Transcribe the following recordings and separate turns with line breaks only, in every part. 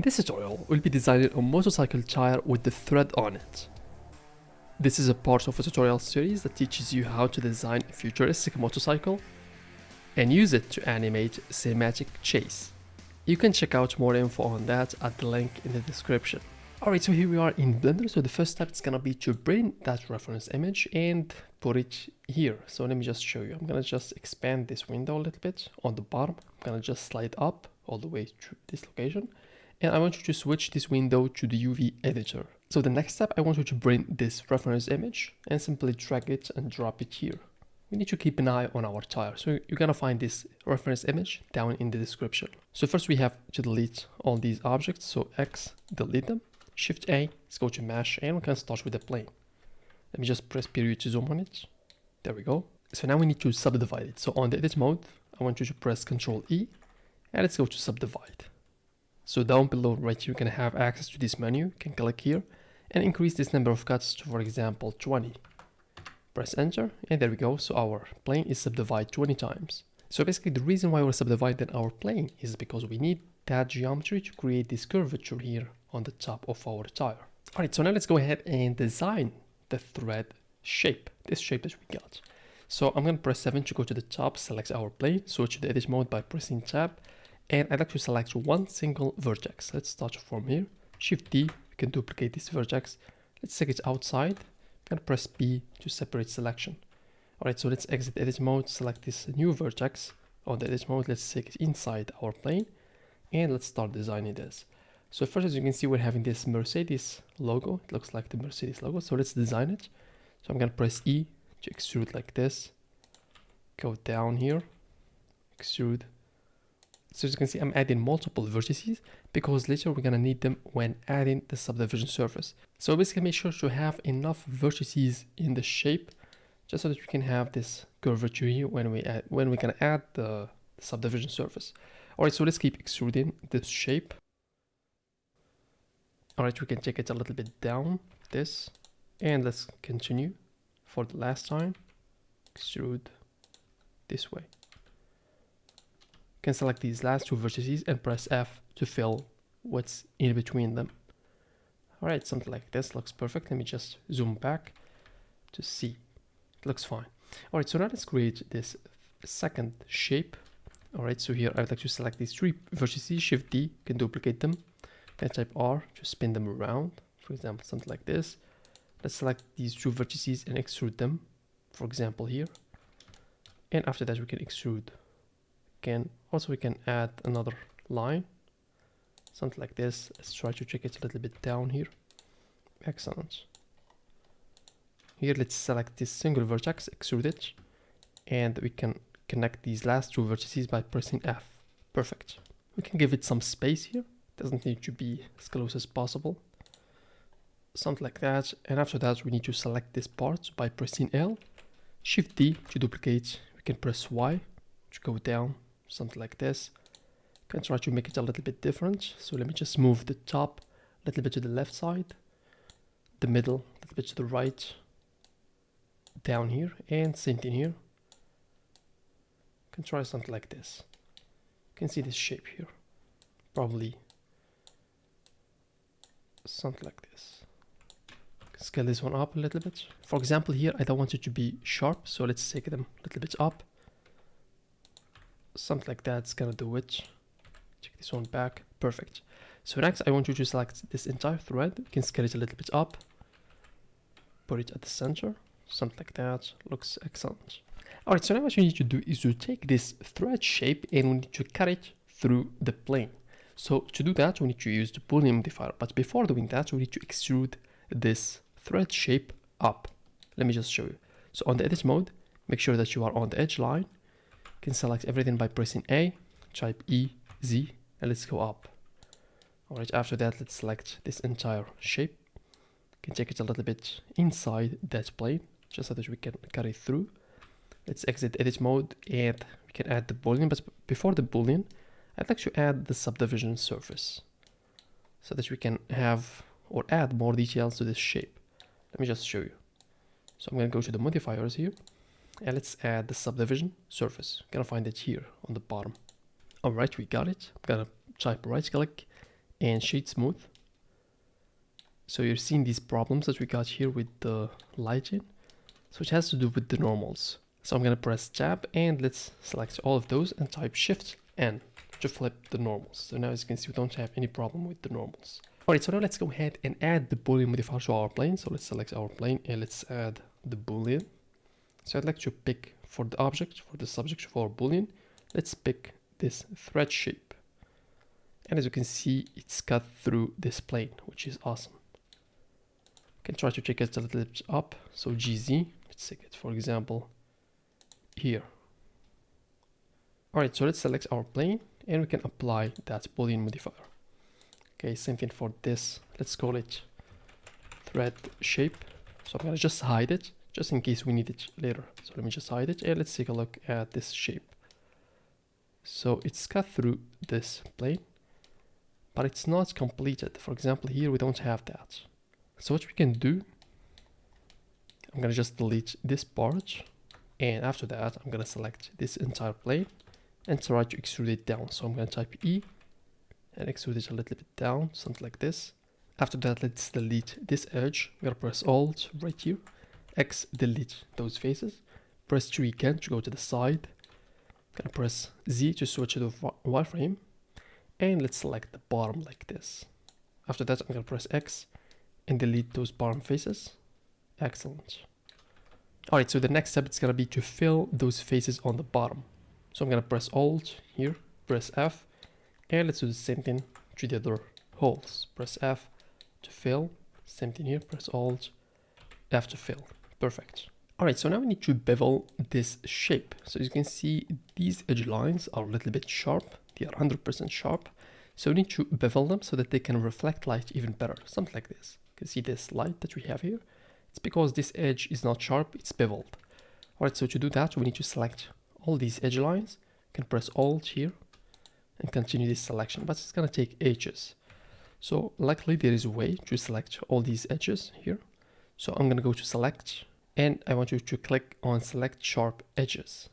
this tutorial, we'll be designing a motorcycle tire with the thread on it. This is a part of a tutorial series that teaches you how to design a futuristic motorcycle and use it to animate cinematic chase. You can check out more info on that at the link in the description. Alright, so here we are in Blender. So the first step is gonna be to bring that reference image and put it here. So let me just show you. I'm gonna just expand this window a little bit on the bottom. I'm gonna just slide up all the way to this location. And I want you to switch this window to the UV editor. So the next step, I want you to bring this reference image and simply drag it and drop it here. We need to keep an eye on our tire. So you're gonna find this reference image down in the description. So first we have to delete all these objects. So X, delete them. Shift A, let's go to mesh, and we can start with the plane. Let me just press period to zoom on it. There we go. So now we need to subdivide it. So on the edit mode, I want you to press Ctrl E, and let's go to subdivide. So down below right here, you can have access to this menu. You can click here and increase this number of cuts to, for example, 20. Press enter, and there we go. So our plane is subdivided 20 times. So basically the reason why we're subdividing our plane is because we need that geometry to create this curvature here on the top of our tire. Alright, so now let's go ahead and design the thread shape, this shape that we got. So I'm going to press 7 to go to the top, select our plane, switch to the edit mode by pressing tab, and I'd like to select one single vertex. Let's start from here, Shift D, we can duplicate this vertex. Let's take it outside, and press P to separate selection. Alright, so let's exit edit mode, select this new vertex. On the edit mode, let's take it inside our plane, and let's start designing this. So first, as you can see, we're having this Mercedes logo. It looks like the Mercedes logo. So let's design it. So I'm going to press E to extrude like this. Go down here, extrude. So as you can see, I'm adding multiple vertices because later we're going to need them when adding the subdivision surface. So basically make sure to have enough vertices in the shape just so that we can have this curvature here when we can add the subdivision surface. All right, so let's keep extruding this shape. Alright, we can take it a little bit down, this, and let's continue for the last time. Extrude this way. You can select these last two vertices and press F to fill what's in between them. Alright, something like this looks perfect. Let me just zoom back to see. It looks fine. Alright, so now let's create this second shape. Alright, so here I would like to select these three vertices, Shift D, you can duplicate them. And type R to spin them around, for example, something like this. Let's select these two vertices and extrude them, for example, here. And after that, we can extrude. We can add another line, something like this. Let's try to check it a little bit down here. Excellent. Here, let's select this single vertex, extrude it, and we can connect these last two vertices by pressing F. Perfect. We can give it some space here. Doesn't need to be as close as possible. Something like that. And after that, we need to select this part by pressing L. Shift D to duplicate. We can press Y to go down. Something like this. Can try to make it a little bit different. So let me just move the top a little bit to the left side. The middle a little bit to the right. Down here. And same thing here. Can try something like this. You can see this shape here. Probably something like this. Scale this one up a little bit. For example, here I don't want it to be sharp, so let's take them a little bit up. Something like that's gonna do it. Check this one back. Perfect. So next I want you to select this entire thread. You can scale it a little bit up. Put it at the center. Something like that. Looks excellent. Alright, so now what you need to do is to take this thread shape and we need to cut it through the plane. So to do that, we need to use the Boolean modifier. But before doing that, we need to extrude this thread shape up. Let me just show you. So on the edit mode, make sure that you are on the edge line. You can select everything by pressing A, type E, Z, and let's go up. All right, after that, let's select this entire shape. You can take it a little bit inside that plane, just so that we can cut it through. Let's exit edit mode and we can add the Boolean. But before the Boolean, I'd like to add the subdivision surface so that we can have or add more details to this shape. Let me just show you. So I'm going to go to the modifiers here and let's add the subdivision surface. You're going to find it here on the bottom. All right, we got it. I'm going to type right click and shade smooth. So you're seeing these problems that we got here with the lighting. So it has to do with the normals. So I'm gonna press tab and let's select all of those and type Shift N to flip the normals. So now as you can see, we don't have any problem with the normals. Alright, so now let's go ahead and add the Boolean modifier to our plane. So let's select our plane and let's add the Boolean. So I'd like to pick for the object, for the subject for Boolean, let's pick this thread shape. And as you can see, it's cut through this plane, which is awesome. You can try to take it a little bit up. So GZ, let's take it for example here. Alright, so let's select our plane and we can apply that Boolean modifier. Okay, same thing for this. Let's call it thread shape. So I'm gonna just hide it, just in case we need it later. So let me just hide it and let's take a look at this shape. So it's cut through this plane, but it's not completed. For example, here we don't have that. So what we can do, I'm gonna just delete this part, and after that, I'm gonna select this entire plane and try to extrude it down. So I'm gonna type E and extrude it a little bit down, something like this. After that, let's delete this edge. I'm gonna press Alt right here, X, delete those faces. Press 3 again to go to the side. Gonna press Z to switch to wireframe, and let's select the bottom like this. After that, I'm gonna press X and delete those bottom faces. Excellent. Alright, so the next step is gonna be to fill those faces on the bottom. So I'm gonna press Alt here, press F, and let's do the same thing to the other holes. Press F to fill, same thing here, press Alt, F to fill. Perfect. Alright, so now we need to bevel this shape. So as you can see, these edge lines are a little bit sharp. They are 100% sharp. So we need to bevel them so that they can reflect light even better. Something like this. You can see this light that we have here. It's because this edge is not sharp, it's beveled. Alright, so to do that, we need to select all these edge lines. You can press Alt here and continue this selection, but it's gonna take ages. So luckily there is a way to select all these edges here. So I'm gonna go to select, and I want you to click on select sharp edges.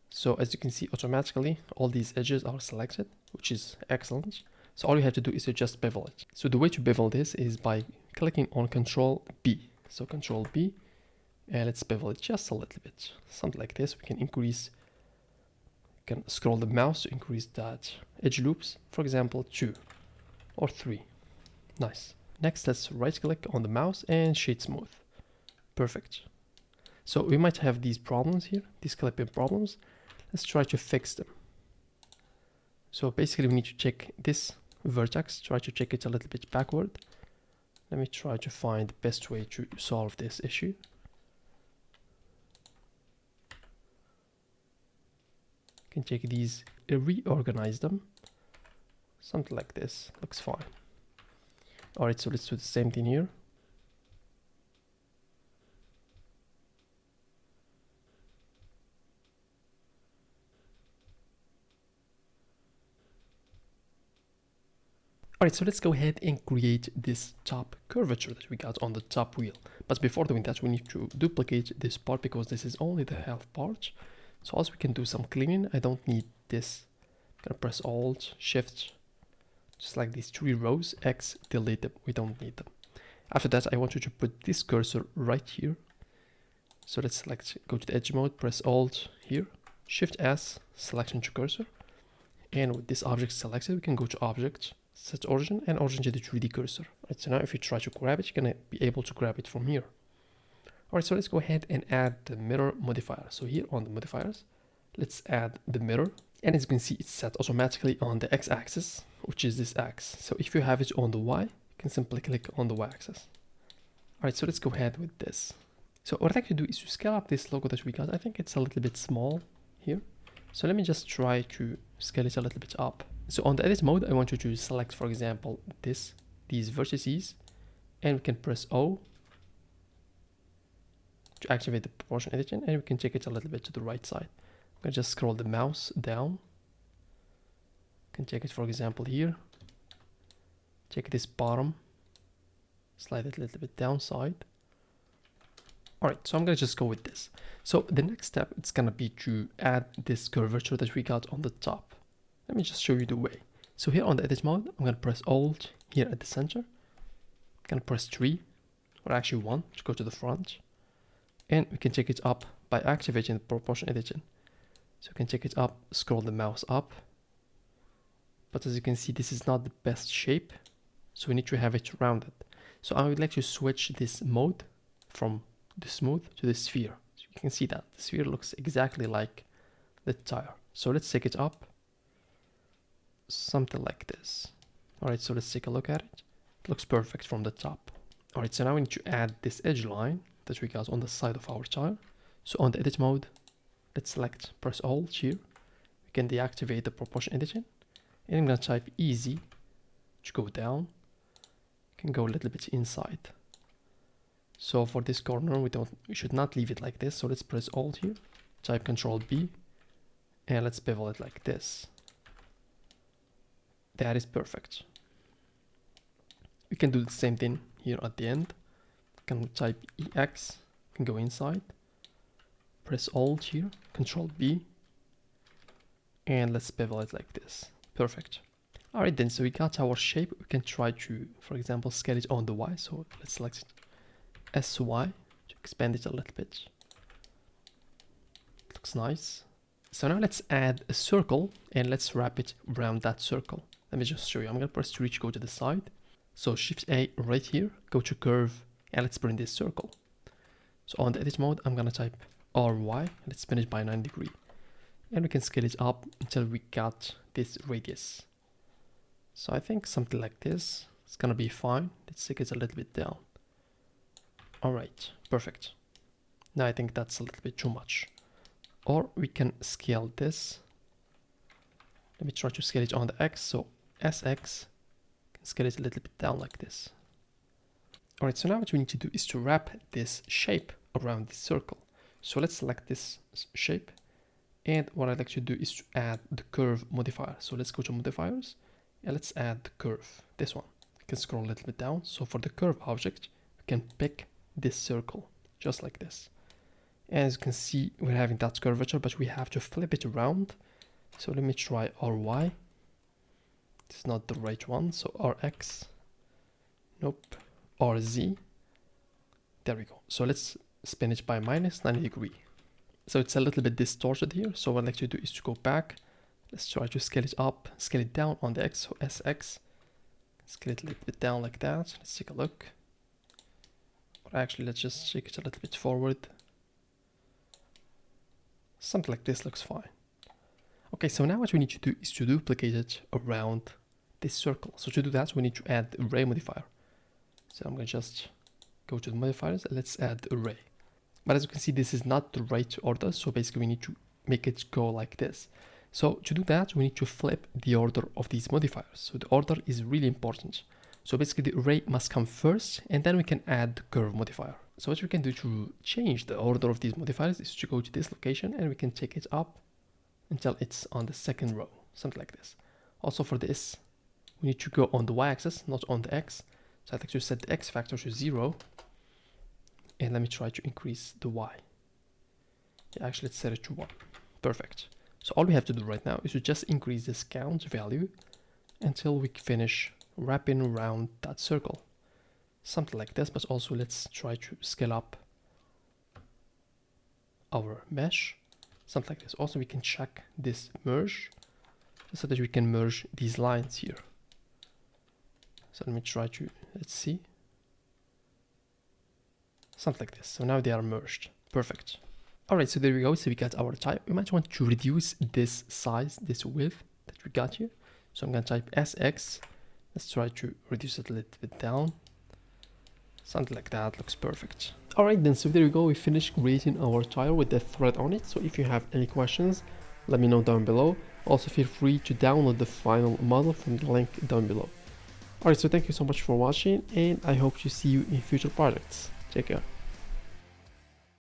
So as you can see, automatically all these edges are selected, which is excellent. So all you have to do is to just bevel it. So the way to bevel this is by clicking on Control B. So Control B, and let's bevel it just a little bit, something like this. We can increase, we can scroll the mouse to increase that edge loops, for example 2 or 3. Nice. Next, let's right click on the mouse and shade smooth. Perfect. So we might have these problems here, these clipping problems. Let's try to fix them. So basically we need to check this vertex, try to check it a little bit backward. Let me try to find the best way to solve this issue. You can take these, reorganize them. Something like this, looks fine. Alright, so let's do the same thing here. Alright, so let's go ahead and create this top curvature that we got on the top wheel. But before doing that, we need to duplicate this part because this is only the half part. So also we can do some cleaning. I don't need this. I'm gonna press Alt, Shift, just like these 3 rows, X, delete them. We don't need them. After that, I want you to put this cursor right here. So let's select, go to the edge mode, press Alt here, Shift S, selection to cursor. And with this object selected, we can go to Object, Set Origin, and Origin to the 3D cursor. Right, so now if you try to grab it, you're gonna be able to grab it from here. Alright, so let's go ahead and add the mirror modifier. So here on the modifiers, let's add the mirror. And as you can see, it's set automatically on the x-axis, which is this x. So if you have it on the y, you can simply click on the y-axis. Alright, so let's go ahead with this. So what I'd like to do is to scale up this logo that we got. I think it's a little bit small here. So let me just try to scale it a little bit up. So on the edit mode, I want you to select, for example, these vertices, and we can press O to activate the proportion editing, and we can take it a little bit to the right side. I'm gonna just scroll the mouse down. Can take it, for example, here. Take this bottom, slide it a little bit downside. Alright, so I'm gonna just go with this. So the next step, it's gonna be to add this curvature that we got on the top. Let me just show you the way. So here on the edit mode, I'm gonna press Alt here at the center. I'm gonna press 3, or actually 1, to go to the front. And we can take it up by activating the proportion editing. So we can take it up, scroll the mouse up. But as you can see, this is not the best shape. So we need to have it rounded. So I would like to switch this mode from the smooth to the sphere. So you can see that the sphere looks exactly like the tire. So let's take it up. Something like this. Alright, so let's take a look at it. It looks perfect from the top. Alright, so now we need to add this edge line that we got on the side of our tire. So on the edit mode, let's select, press Alt here. We can deactivate the proportion editing. And I'm gonna type easy to go down. Can go a little bit inside. So for this corner, we should not leave it like this. So let's press Alt here, type Control B, and let's bevel it like this. That is perfect. We can do the same thing here at the end. Can type EX, can go inside, press Alt here, Control B, and let's bevel it like this. Perfect. Alright then, so we got our shape. We can try to, for example, scale it on the Y. So let's select SY to expand it a little bit. Looks nice. So now let's add a circle and let's wrap it around that circle. Let me just show you. I'm going to press Reach, go to the side. So Shift A right here, go to Curve, and let's bring this circle. So on the edit mode, I'm going to type RY, let's spin it by 90 degrees. And we can scale it up until we got this radius. So I think something like this is gonna be fine. Let's take it a little bit down. Alright, perfect. Now I think that's a little bit too much. Or we can scale this. Let me try to scale it on the X. So SX, can scale it a little bit down like this. Alright, so now what we need to do is to wrap this shape around this circle. So let's select this shape. And what I'd like to do is to add the curve modifier. So let's go to modifiers. And let's add the curve, this one. We can scroll a little bit down. So for the curve object, we can pick this circle, just like this. And as you can see, we're having that curvature, but we have to flip it around. So let me try RY. This is not the right one. So RX. Nope. RZ. There we go. So let's spin it by minus 90 degrees. So it's a little bit distorted here. So what I'd like to do is to go back. Let's try to scale it up, scale it down on the X, so SX. Scale it a little bit down like that. Let's take a look. Or actually, let's just shake it a little bit forward. Something like this looks fine. Okay, so now what we need to do is to duplicate it around this circle. So to do that, we need to add the array modifier. So I'm going to just go to the modifiers and let's add the array. But as you can see, this is not the right order. So basically, we need to make it go like this. So to do that, we need to flip the order of these modifiers. So the order is really important. So basically the array must come first and then we can add the curve modifier. So what we can do to change the order of these modifiers is to go to this location and we can take it up until it's on the second row, something like this. Also for this, we need to go on the y-axis, not on the x. So I'd like to set the x factor to 0 and let me try to increase the y. Yeah, actually let's set it to 1. Perfect. So all we have to do right now is to just increase this count value until we finish wrapping around that circle. Something like this, but also let's try to scale up our mesh. Something like this. Also we can check this merge so that we can merge these lines here. So let me try to, let's see. Something like this. So now they are merged. Perfect. Alright, so there we go. So we got our type. We might want to reduce this size, this width that we got here. So I'm going to type SX. Let's try to reduce it a little bit down. Something like that looks perfect. Alright then, so there we go. We finished creating our tire with the thread on it. So if you have any questions, let me know down below. Also feel free to download the final model from the link down below. Alright, so thank you so much for watching and I hope to see you in future projects. Take care.